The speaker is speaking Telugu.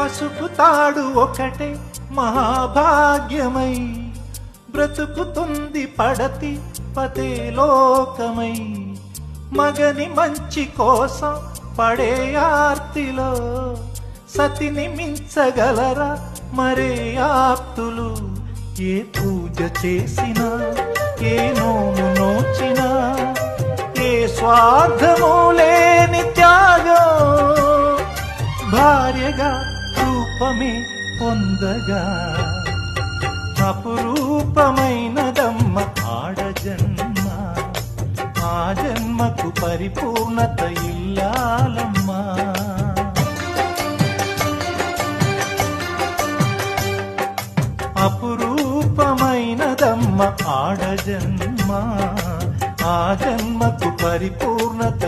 పసుపు తాడు ఒకటే మహాభాగ్యమై బ్రతుకుతుంది పడతి పదే లోకమై. మగని మంచి కోసం పడే ఆర్తిలో సతిని మించగలరా మరే ఆప్తులు. ఏ పూజ చేసినా ఏ నోము నోచినా ఏ స్వార్థము లేని త్యాగం భార్యగా రూపమే పొందగా. అపురూపమైనదమ్మ ఆడజన్మ, ఆ జన్మకు పరిపూర్ణత ఇల్లాలమ్మా. అపురూపమైనదమ్మ ఆడజన్మ, ఆ జన్మకు పరిపూర్ణత